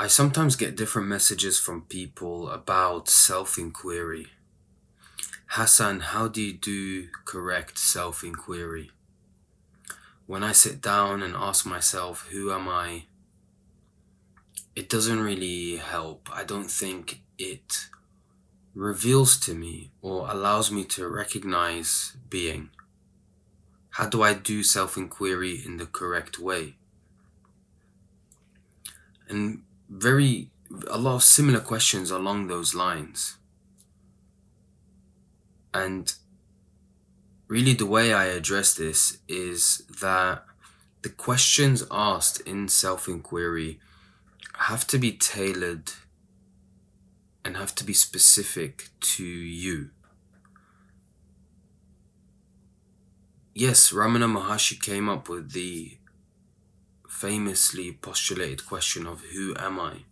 I sometimes get different messages from people about self-inquiry. Hassan, how do you do correct self-inquiry? When I sit down and ask myself, who am I? It doesn't really help. I don't think it reveals to me or allows me to recognize being. How do I do self-inquiry in the correct way? And a lot of similar questions along those lines. And really, the way I address this is that the questions asked in self-inquiry have to be tailored and have to be specific to you. Yes, Ramana Maharshi came up with the famously postulated question of who am I?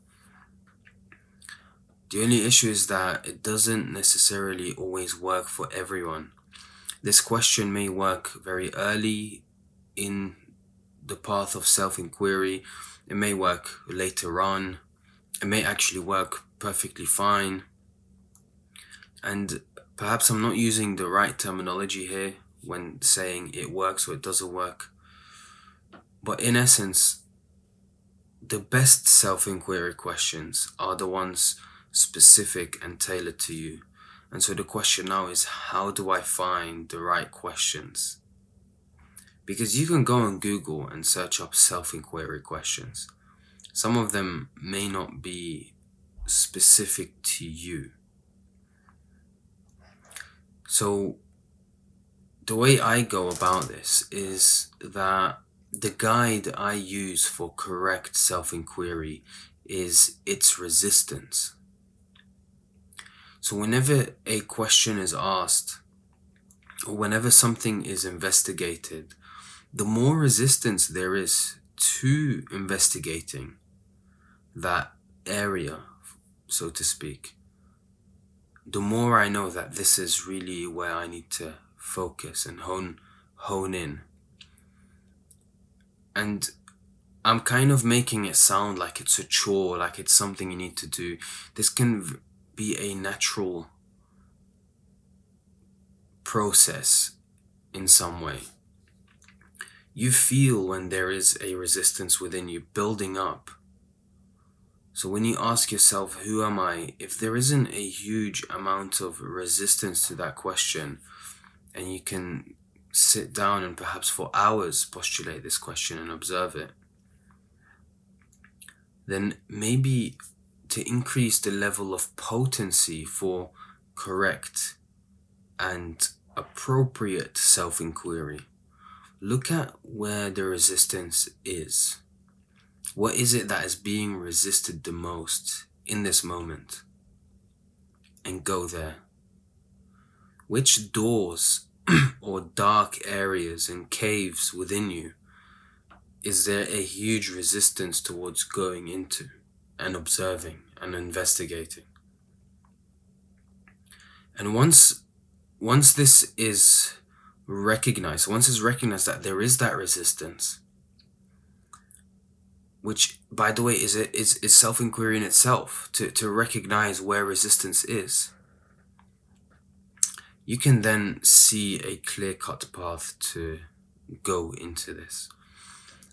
The only issue is that it doesn't necessarily always work for everyone. This question may work very early in the path of self-inquiry. It may work later on. It may actually work perfectly fine. And perhaps I'm not using the right terminology here when saying it works or it doesn't work. But in essence, the best self-inquiry questions are the ones specific and tailored to you. And so the question now is, how do I find the right questions? Because you can go on Google and search up self-inquiry questions. Some of them may not be specific to you. So the way I go about this is that the guide I use for correct self-inquiry is its resistance. So whenever a question is asked, or whenever something is investigated, the more resistance there is to investigating that area, so to speak, the more I know that this is really where I need to focus and hone in. And I'm kind of making it sound like it's a chore, like it's something you need to do. This can be a natural process in some way. You feel when there is a resistance within you building up. So when you ask yourself, who am I? If there isn't a huge amount of resistance to that question, and you can sit down and perhaps for hours postulate this question and observe it, then maybe to increase the level of potency for correct and appropriate self-inquiry, look at where the resistance is. What is it that is being resisted the most in this moment? And go there. Which doors or dark areas and caves within you is there a huge resistance towards going into and observing and investigating? And once this is recognized, once it's recognized that there is that resistance, which, by the way, is self-inquiry in itself, to recognize where resistance is, you can then see a clear-cut path to go into this.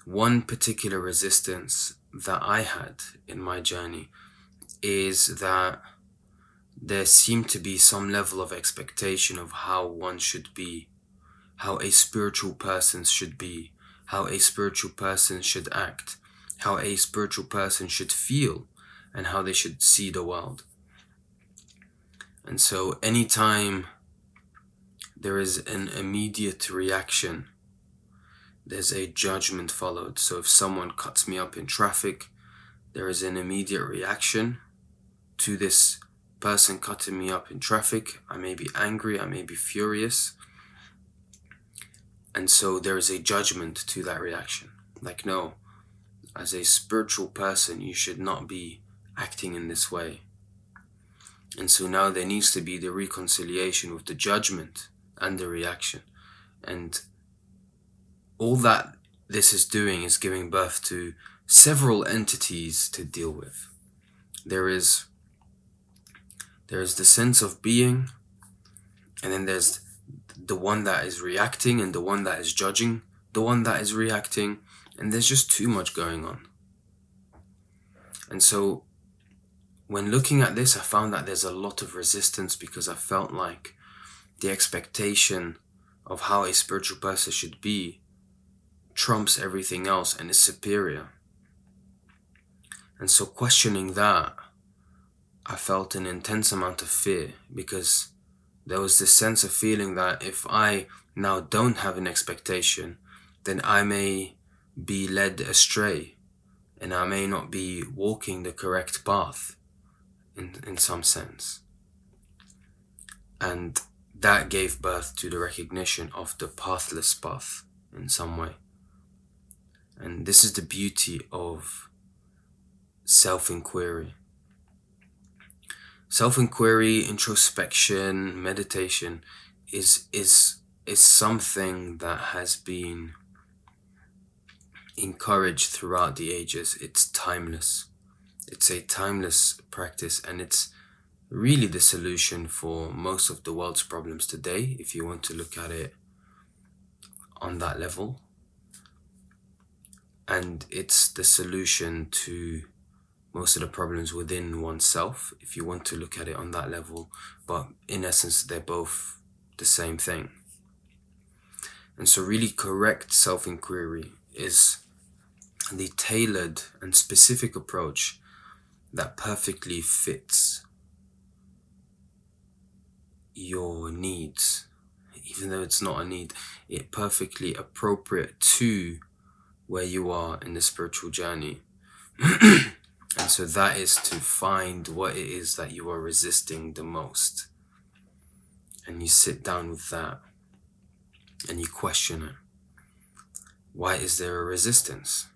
One particular resistance that I had in my journey is that there seemed to be some level of expectation of how one should be, how a spiritual person should be, how a spiritual person should act, how a spiritual person should feel, and how they should see the world. And so anytime there is an immediate reaction, there's a judgment followed. So if someone cuts me up in traffic, there is an immediate reaction to this person cutting me up in traffic. I may be angry, I may be furious. And so there is a judgment to that reaction. Like, no, as a spiritual person, you should not be acting in this way. And so now there needs to be the reconciliation with the judgment and the reaction. And all that this is doing is giving birth to several entities to deal with. There is the sense of being, and then there's the one that is reacting and the one that is judging the one that is reacting, and there's just too much going on. And so when looking at this, I found that there's a lot of resistance because I felt like the expectation of how a spiritual person should be trumps everything else and is superior. And so questioning that, I felt an intense amount of fear, because there was this sense of feeling that if I now don't have an expectation, then I may be led astray and I may not be walking the correct path in some sense. And that gave birth to the recognition of the pathless path in some way. And this is the beauty of self-enquiry. Self-enquiry, introspection, meditation is something that has been encouraged throughout the ages. It's timeless. It's a timeless practice, and it's really the solution for most of the world's problems today, if you want to look at it on that level. And it's the solution to most of the problems within oneself, if you want to look at it on that level. But in essence, they're both the same thing. And so really correct self-inquiry is the tailored and specific approach that perfectly fits your needs. Even though it's not a need, it's perfectly appropriate to where you are in the spiritual journey. And so that is to find what it is that you are resisting the most. And you sit down with that and you question it. Why is there a resistance?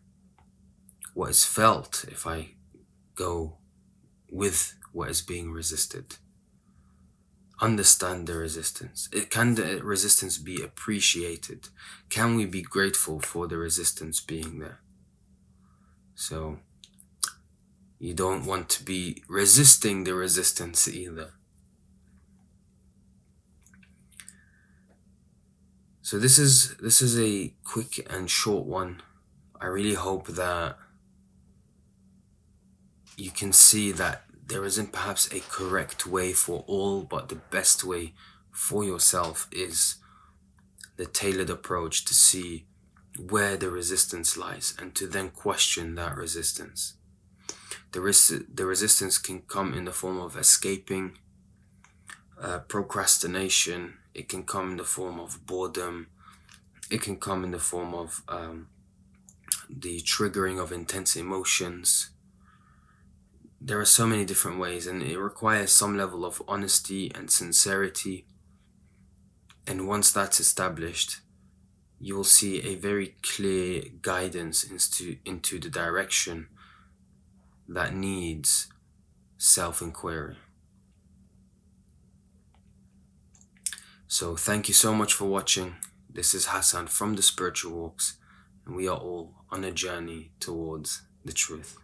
What is felt if I go with what is being resisted? Understand the resistance. Can the resistance be appreciated? Can we be grateful for the resistance being there? So you don't want to be resisting the resistance either. So this is a quick and short one. I really hope that you can see that there isn't perhaps a correct way for all, but the best way for yourself is the tailored approach to see where the resistance lies and to then question that resistance. The resistance can come in the form of escaping, procrastination. It can come in the form of boredom. It can come in the form of the triggering of intense emotions. There are so many different ways, and it requires some level of honesty and sincerity. And once that's established, you will see a very clear guidance into the direction that needs self-inquiry. So thank you so much for watching. This is Hassan from The Spiritual Walks, and we are all on a journey towards the truth.